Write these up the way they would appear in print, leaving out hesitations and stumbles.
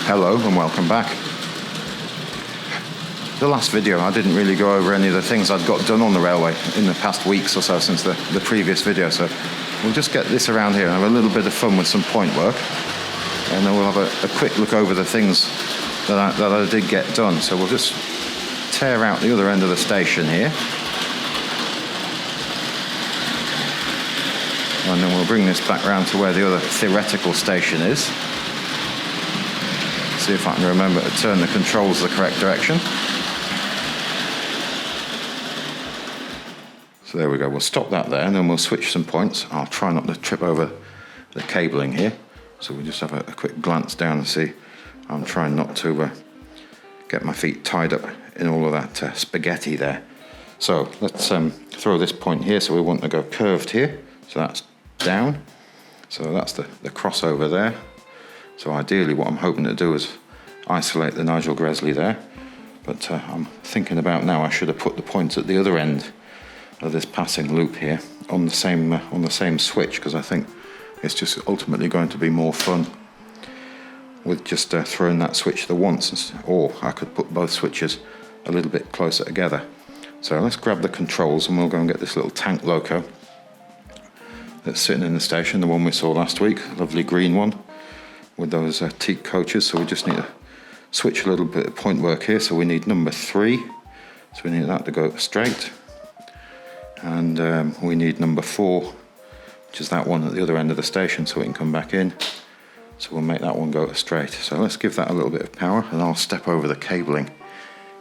Hello and welcome back. The last video I didn't really go over any of the things I'd got done on the railway in the past weeks or so since the previous video, so we'll just get this around here and have a little bit of fun with some point work, and then we'll have a quick look over the things that I did get done. So we'll just tear out the other end of the station here, and then we'll bring this back round to where the other theoretical station is. See if I can remember to turn the controls the correct direction. So there we go, we'll stop that there and then we'll switch some points. I'll try not to trip over the cabling here. So we'll just have a quick glance down and see. I'm trying not to get my feet tied up in all of that spaghetti there. So let's throw this point here, so we want to go curved here. So that's down. So that's the crossover there. So ideally what I'm hoping to do is isolate the Nigel Gresley there, but I'm thinking about now I should have put the points at the other end of this passing loop here on the same switch, because I think it's just ultimately going to be more fun with just throwing that switch the once, or I could put both switches a little bit closer together. So let's grab the controls and we'll go and get this little tank loco that's sitting in the station, the one we saw last week, lovely green one with those teak coaches. So we just need to switch a little bit of point work here. So we need number 3, so we need that to go straight, and we need number 4, which is that one at the other end of the station, so we can come back in. So we'll make that one go straight. So let's give that a little bit of power, and I'll step over the cabling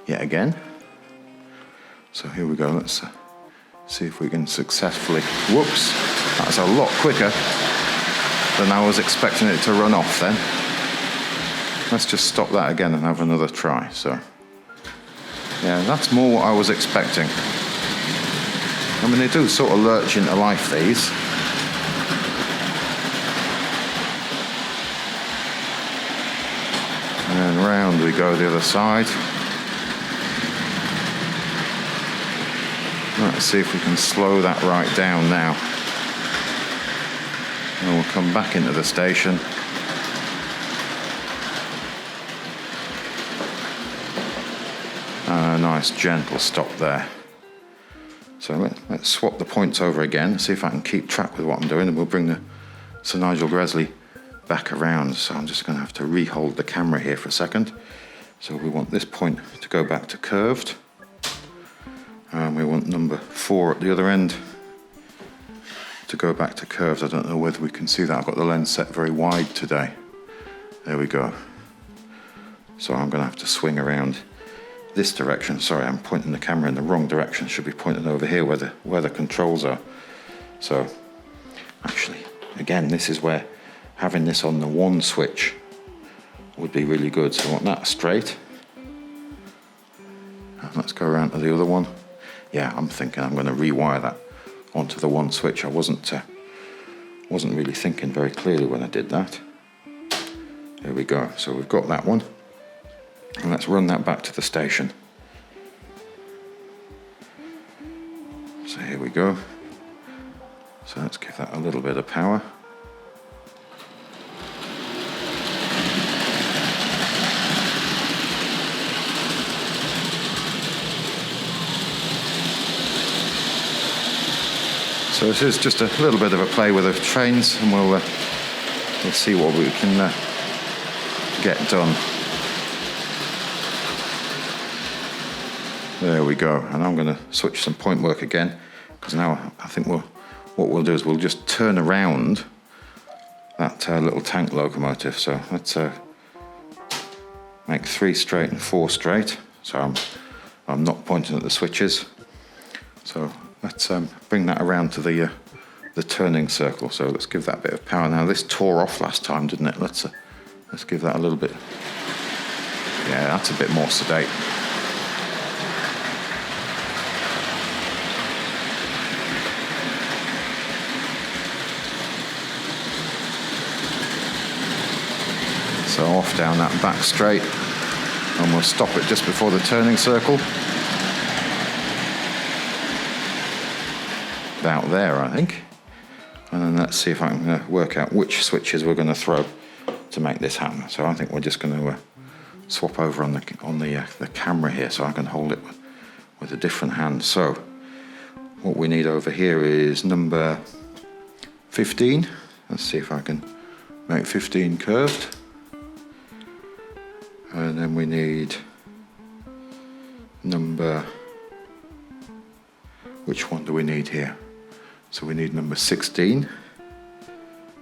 yet again. So here we go, let's see if we can successfully, whoops, that's a lot quicker than I was expecting it to run off then. Let's just stop that again and have another try. So yeah, that's more what I was expecting. I mean, they do sort of lurch into life, these. And then round we go the other side. Let's see if we can slow that right down now. And we'll come back into the station. And a nice gentle stop there. So let's swap the points over again, see if I can keep track with what I'm doing, and we'll bring the Sir Nigel Gresley back around. So I'm just going to have to re-hold the camera here for a second. So we want this point to go back to curved. And we want number 4 at the other end to go back to curves. I don't know whether we can see that. I've got the lens set very wide today. There we go. So I'm going to have to swing around this direction. Sorry, I'm pointing the camera in the wrong direction. Should be pointing over here where the controls are. So actually, again, this is where having this on the one switch would be really good. So I want that straight. And let's go around to the other one. Yeah, I'm thinking I'm going to rewire that onto the one switch. I wasn't really thinking very clearly when I did that. There we go. So we've got that one, and let's run that back to the station. So here we go. So let's give that a little bit of power. So this is just a little bit of a play with the trains, and we'll see what we can get done. There we go, and I'm going to switch some point work again, because now I think what we'll do is we'll just turn around that little tank locomotive. So let's make 3 straight and 4 straight. So I'm not pointing at the switches. So let's bring that around to the turning circle. So let's give that a bit of power. Now this tore off last time, didn't it? Let's give that a little bit. Yeah, that's a bit more sedate. So off down that back straight, and we'll stop it just before the turning circle. About there, I think. And then let's see if I can work out which switches we're going to throw to make this happen. So I think we're just going to swap over on the camera here, so I can hold it with a different hand. So what we need over here is number 15. Let's see if I can make 15 curved. And then we need number, which one do we need here? So we need number 16.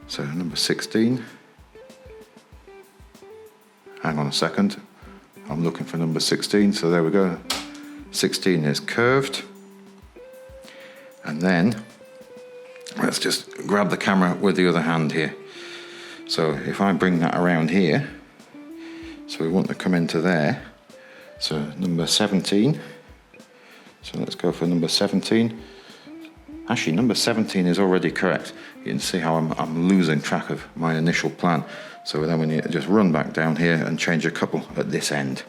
So number 16. Hang on a second. I'm looking for number 16. So there we go. 16 is curved. And then let's just grab the camera with the other hand here. So if I bring that around here, so we want to come into there. So number 17. So let's go for number 17. Actually, number 17 is already correct. You can see how I'm losing track of my initial plan. So then we need to just run back down here and change a couple at this end.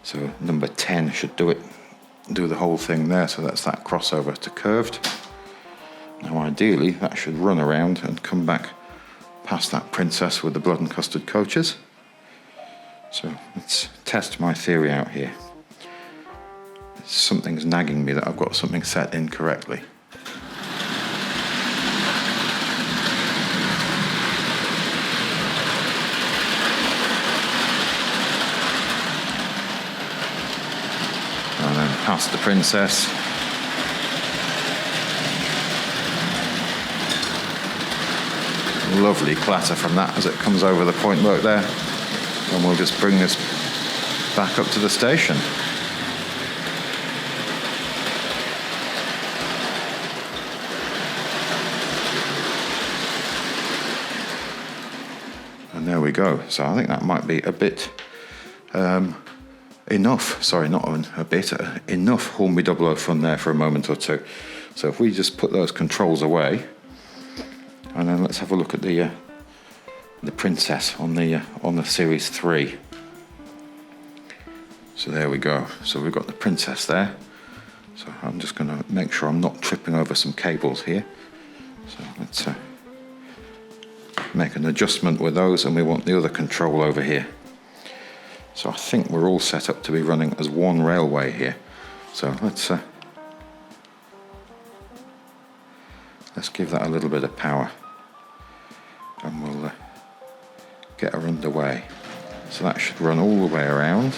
So number 10 should do the whole thing there. So that's that crossover to curved. Now ideally that should run around and come back past that princess with the blood and custard coaches. So let's test my theory out here. Something's nagging me that I've got something set incorrectly. And then past the princess. Lovely clatter from that as it comes over the point work there. And we'll just bring this back up to the station. And there we go. So I think that might be a bit enough. Sorry, not a bit. Enough Hornby 00 fun there for a moment or two. So if we just put those controls away, and then let's have a look at the princess on the Series 3. So there we go. So we've got the princess there. So I'm just going to make sure I'm not tripping over some cables here. So let's make an adjustment with those, and we want the other control over here. So I think we're all set up to be running as one railway here. So let's give that a little bit of power, and we'll get her underway. So that should run all the way around.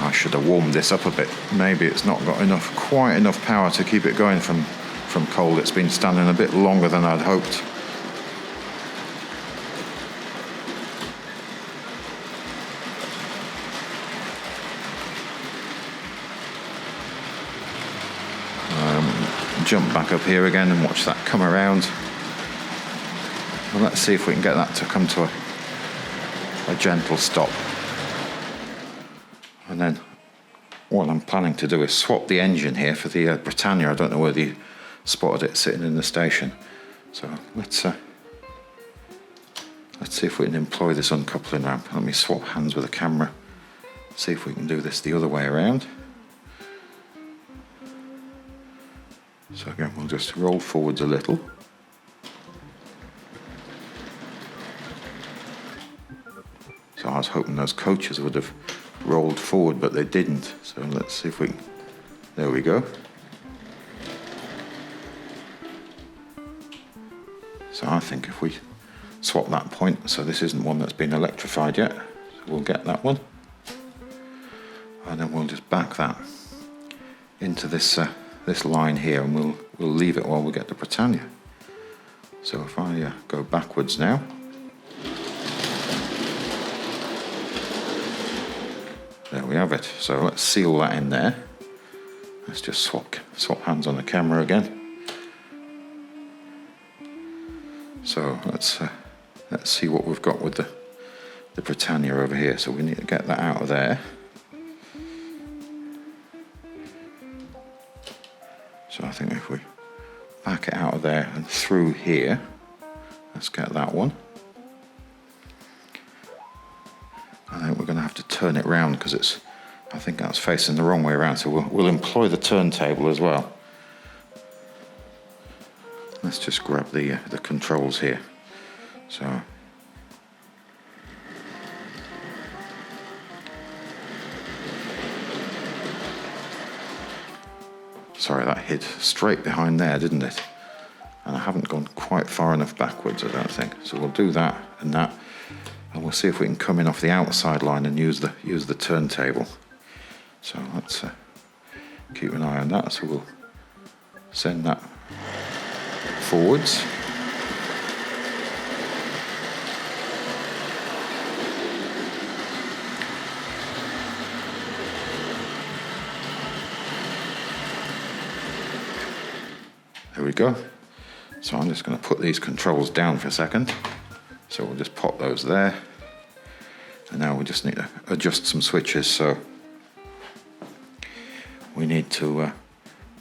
I should have warmed this up a bit. Maybe it's not got quite enough power to keep it going from cold. It's been standing a bit longer than I'd hoped. Jump back up here again and watch that come around. Well, let's see if we can get that to come to a gentle stop. And then what I'm planning to do is swap the engine here for the Britannia. I don't know whether you spotted it sitting in the station. So let's see if we can employ this uncoupling ramp. Let me swap hands with the camera. See if we can do this the other way around. So again, we'll just roll forwards a little. So I was hoping those coaches would have rolled forward, but they didn't. So let's see if we can. There we go. So I think if we swap that point, so this isn't one that's been electrified yet, so we'll get that one. And then we'll just back that into this line here, and we'll leave it while we get the Britannia. So if I go backwards now, there we have it. So let's seal that in there. Let's just swap hands on the camera again. So let's see what we've got with the Britannia over here. So we need to get that out of there. So I think if we back it out of there and through here, let's get that one. And turn it round because I think that's facing the wrong way around. So we'll employ the turntable as well. Let's just grab the controls here. So. Sorry, that hid straight behind there, didn't it? And I haven't gone quite far enough backwards, I don't think. So we'll do that, and we'll see if we can come in off the outside line and use the turntable. So let's keep an eye on that. So we'll send that forwards. There we go. So I'm just going to put these controls down for a second. So we'll just pop those there. And now we just need to adjust some switches. So we need to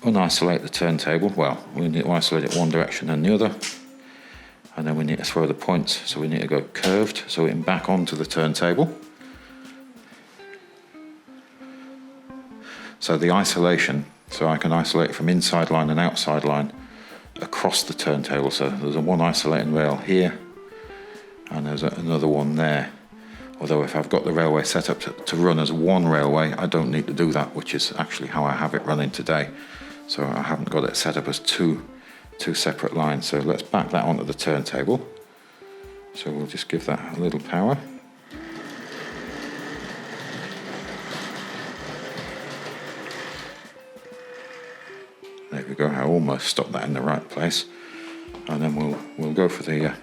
unisolate the turntable. Well, we need to isolate it one direction and the other. And then we need to throw the points. So we need to go curved so we can back onto the turntable. So the isolation, so I can isolate from inside line and outside line across the turntable. So there's one isolating rail here and there's another one there. Although if I've got the railway set up to run as one railway, I don't need to do that, which is actually how I have it running today. So I haven't got it set up as two separate lines. So let's back that onto the turntable. So we'll just give that a little power. There we go. I almost stopped that in the right place. And then we'll go for the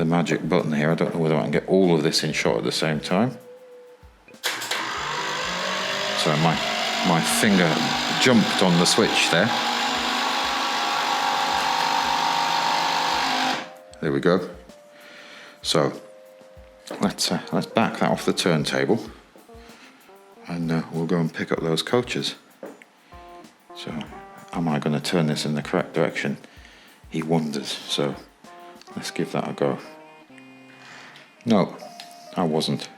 magic button here. I don't know whether I can get all of this in shot at the same time. So my finger jumped on the switch there. There we go. So let's back that off the turntable, and we'll go and pick up those coaches. So am I going to turn this in the correct direction? He wonders. So let's give that a go. No, I wasn't.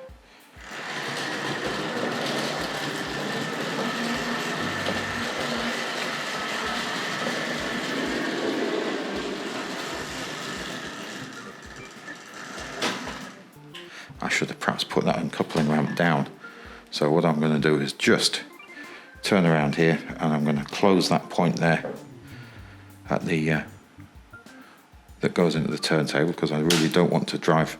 I should have perhaps put that uncoupling ramp down. So what I'm going to do is just turn around here, and I'm going to close that point there at the that goes into the turntable, because I really don't want to drive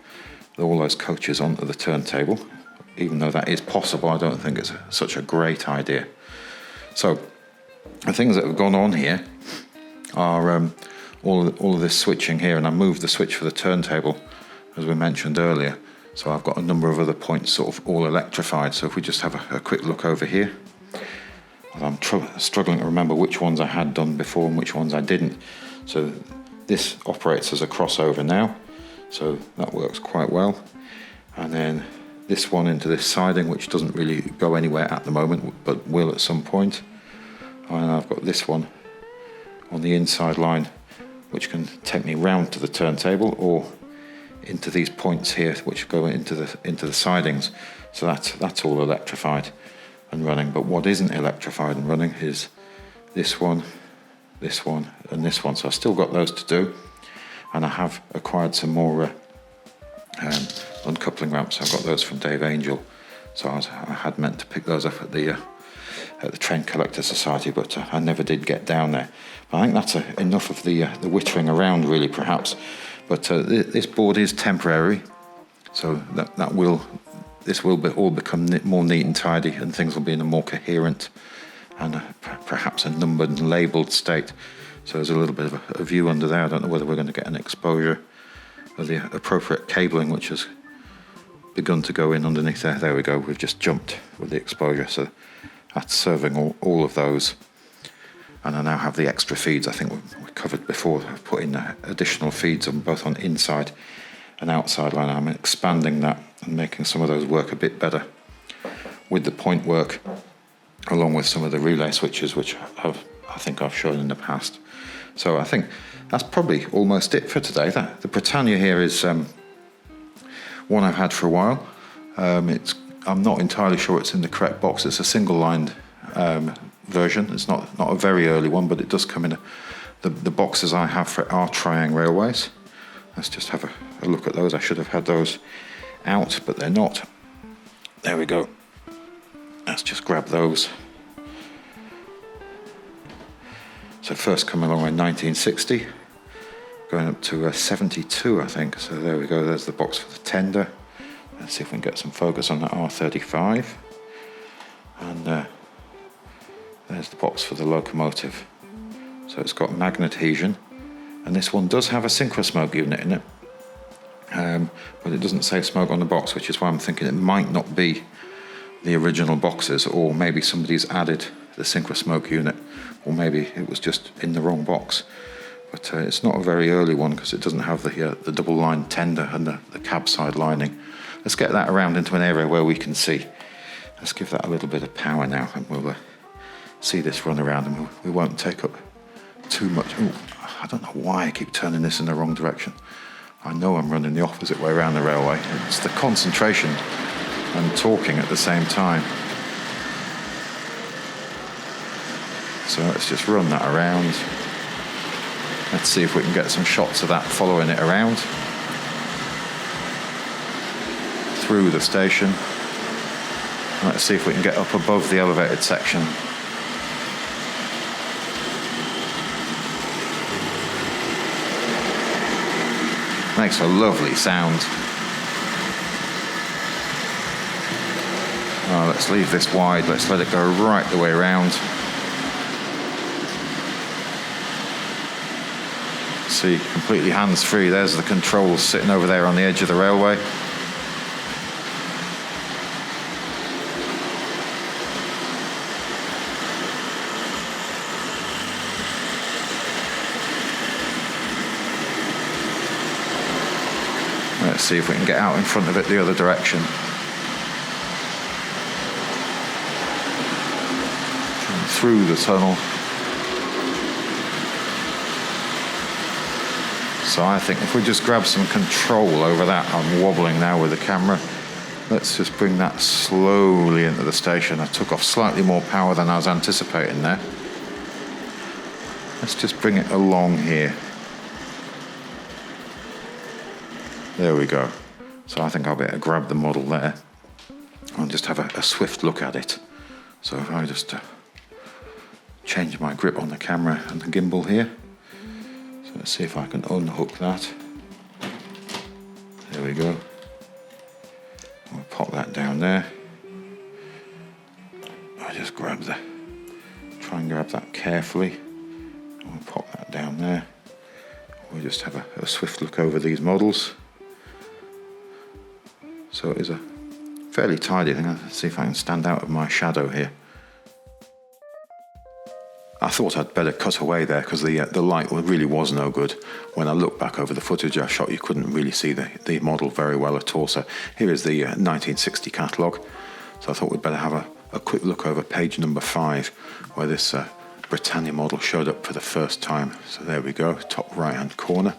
all those coaches onto the turntable. Even though that is possible, I don't think it's such a great idea. So the things that have gone on here are all of this switching here, and I moved the switch for the turntable as we mentioned earlier. So I've got a number of other points sort of all electrified. So if we just have a quick look over here, I'm struggling to remember which ones I had done before and which ones I didn't. So this operates as a crossover now, so that works quite well. And then this one into this siding, which doesn't really go anywhere at the moment, but will at some point. And I've got this one on the inside line, which can take me round to the turntable or into these points here, which go into the sidings. So that's all electrified and running. But what isn't electrified and running is this one, and this one. So I've still got those to do, and I have acquired some more uncoupling ramps. I've got those from Dave Angel, so I had meant to pick those up at the Train Collector Society, but I never did get down there. But I think that's enough of the whittering around, really, perhaps. But this board is temporary, so this will all become more neat and tidy, and things will be in a more coherent and perhaps a numbered and labelled state. So there's a little bit of a view under there. I don't know whether we're going to get an exposure of the appropriate cabling, which has begun to go in underneath there. There we go. We've just jumped with the exposure. So that's serving all of those. And I now have the extra feeds. I think we covered before. I've put in additional feeds on both on inside and outside line. I'm expanding that and making some of those work a bit better with the point work, along with some of the relay switches, which I think I've shown in the past. So I think that's probably almost it for today. The Britannia here is one I've had for a while. It's I'm not entirely sure it's in the correct box. It's a single-lined version. It's not a very early one, but it does come in the boxes I have for R.259 railways. Let's just have a look at those. I should have had those out, but they're not. There we go. Let's just grab those. So first come along in 1960, going up to 72, I think. So there we go. There's the box for the tender. Let's see if we can get some focus on that R35. And there's the box for the locomotive. So it's got magnetization, and this one does have a synchro-smoke unit in it. But it doesn't say smoke on the box, which is why I'm thinking it might not be the original boxes, or maybe somebody's added the synchro-smoke unit, or maybe it was just in the wrong box. But it's not a very early one because it doesn't have the double-line tender and the cab side lining. Let's get that around into an area where we can see. Let's give that a little bit of power now, and we'll see this run around, and we won't take up too much. Ooh, I don't know why I keep turning this in the wrong direction. I know I'm running the opposite way around the railway. It's the concentration and talking at the same time. So let's just run that around. Let's see if we can get some shots of that following it around through the station. Let's see if we can get up above the elevated section. Makes a lovely sound. Oh, let's leave this wide. Let's let it go right the way around. See, completely hands-free. There's the controls sitting over there on the edge of the railway. Let's see if we can get out in front of it the other direction. Through the tunnel. So I think if we just grab some control over that, I'm wobbling now with the camera. Let's just bring that slowly into the station. I took off slightly more power than I was anticipating there. Let's just bring it along here. There we go. So I think I'll be able to grab the model there and just have a swift look at it. So if I just change my grip on the camera and the gimbal here. So let's see if I can unhook that. There we go. We'll pop that down there. I just try and grab that carefully. We'll pop that down there. We'll just have a swift look over these models. So it is a fairly tidy thing. Let's see if I can stand out of my shadow here. I thought I'd better cut away there because the light really was no good. When I look back over the footage I shot, you couldn't really see the model very well at all. So here is the 1960 catalogue. So I thought we'd better have a quick look over page number 5, where this Britannia model showed up for the first time. So there we go, top right hand corner.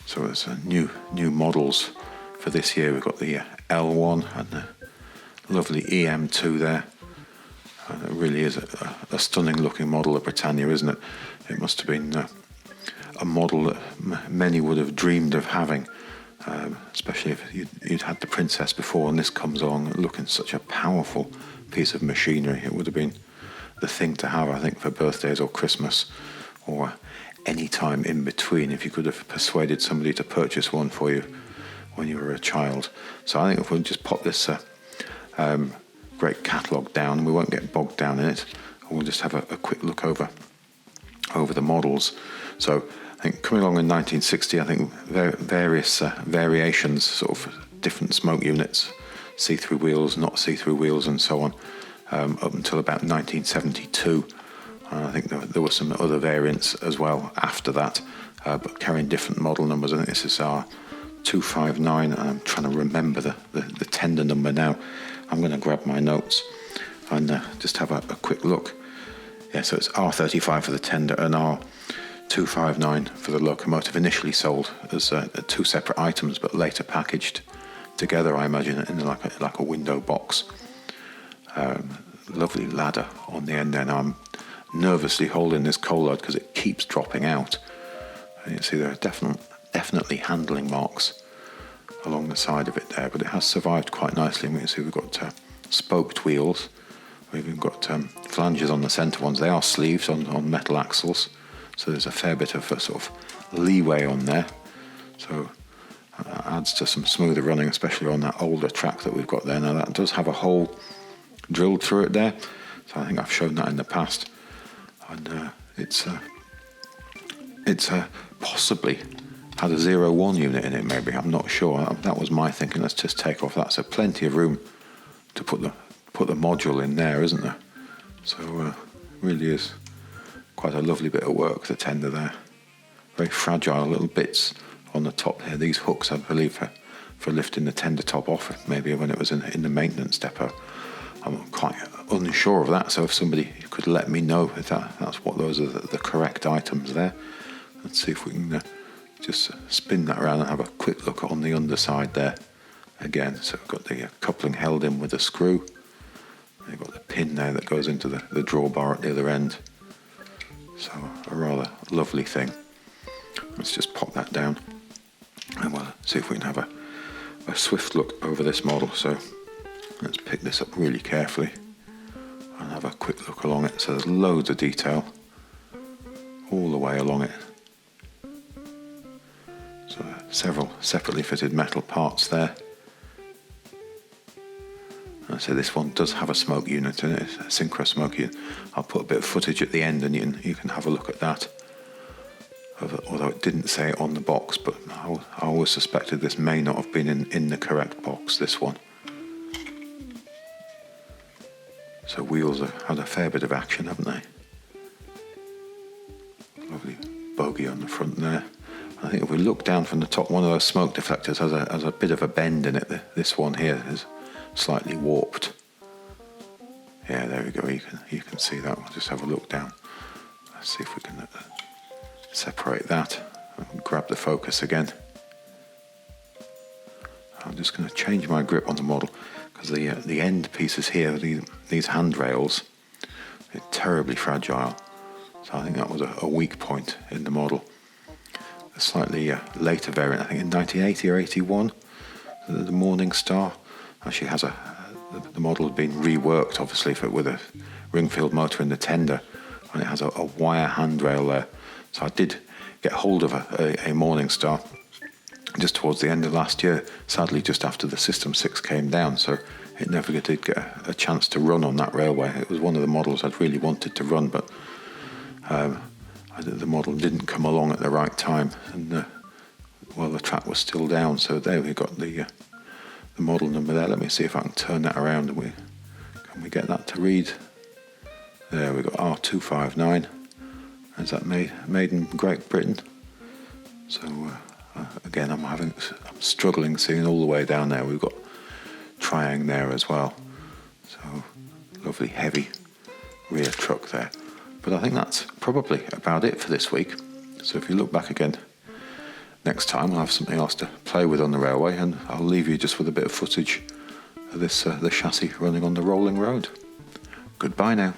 So it's new models for this year. We've got the L1 and the lovely EM2 there. It really is a stunning looking model of Britannia, isn't it? It must have been a model that many would have dreamed of having, especially if you'd had the Princess before and this comes along looking such a powerful piece of machinery. It would have been the thing to have, I think, for birthdays or Christmas or any time in between, if you could have persuaded somebody to purchase one for you when you were a child. So I think if we'll just pop this great catalogue down, and we won't get bogged down in it, we'll just have a quick look over the models. So I think coming along in 1960, I think various variations, sort of different smoke units, see-through wheels, not see-through wheels, and so on, up until about 1972. And I think there were some other variants as well after that, but carrying different model numbers. I think this is R.259, and I'm trying to remember the tender number now. I'm going to grab my notes and just have a quick look. Yeah, so it's R35 for the tender and R.259 for the locomotive, initially sold as two separate items, but later packaged together, I imagine, in like a window box. Lovely ladder on the end there. Now I'm nervously holding this coal load because it keeps dropping out. And you see there are definitely handling marks along the side of it there, but it has survived quite nicely. And we can see we've got spoked wheels. We've even got flanges on the centre ones. They are sleeves on metal axles, so there's a fair bit of sort of leeway on there. So that adds to some smoother running, especially on that older track that we've got there. Now that does have a hole drilled through it there, so I think I've shown that in the past, and it's possibly had a 0-1 unit in it, maybe, I'm not sure. That was my thinking. Let's just take off that. So plenty of room to put the module in there, isn't there? So really is quite a lovely bit of work, the tender there. Very fragile little bits on the top here. These hooks, I believe, for lifting the tender top off, maybe when it was in the maintenance depot. I'm quite unsure of that, so if somebody could let me know if that's what those are the correct items there. Let's see if we can just spin that around and have a quick look on the underside there again. So we've got the coupling held in with a screw. You've got the pin there that goes into the drawbar at the other end. So a rather lovely thing. Let's just pop that down and we'll see if we can have a swift look over this model. So let's pick this up really carefully and have a quick look along it. So there's loads of detail all the way along it. So several separately fitted metal parts there. And so this one does have a smoke unit in it, a synchro smoke unit. I'll put a bit of footage at the end and you can have a look at that. Although it didn't say it on the box, but I always suspected this may not have been in the correct box, this one. So wheels have had a fair bit of action, haven't they? Lovely bogie on the front there. I think if we look down from the top, one of those smoke deflectors has a bit of a bend in it. This one here is slightly warped. Yeah, there we go. You can see that. We'll just have a look down. Let's see if we can separate that and grab the focus again. I'm just going to change my grip on the model because the end pieces here, these handrails, they're terribly fragile. So I think that was a weak point in the model. A slightly later variant, I think in 1980 or 81, the Morning Star actually has the model has been reworked, obviously, with a ring-filled motor in the tender, and it has a wire handrail there. So I did get hold of a Morning Star just towards the end of last year, sadly just after the System 6 came down, so it never did get a chance to run on that railway. It was one of the models I'd really wanted to run, but the model didn't come along at the right time, and the track was still down. So there we got the model number there. Let me see if I can turn that around. Can we get that to read? There we got R.259. Is that made in Great Britain? So again, I'm struggling seeing all the way down there. We've got Triang there as well. So lovely heavy rear truck there. But I think that's probably about it for this week. So if you look back again next time, I'll have something else to play with on the railway, and I'll leave you just with a bit of footage of the chassis running on the rolling road. Goodbye now.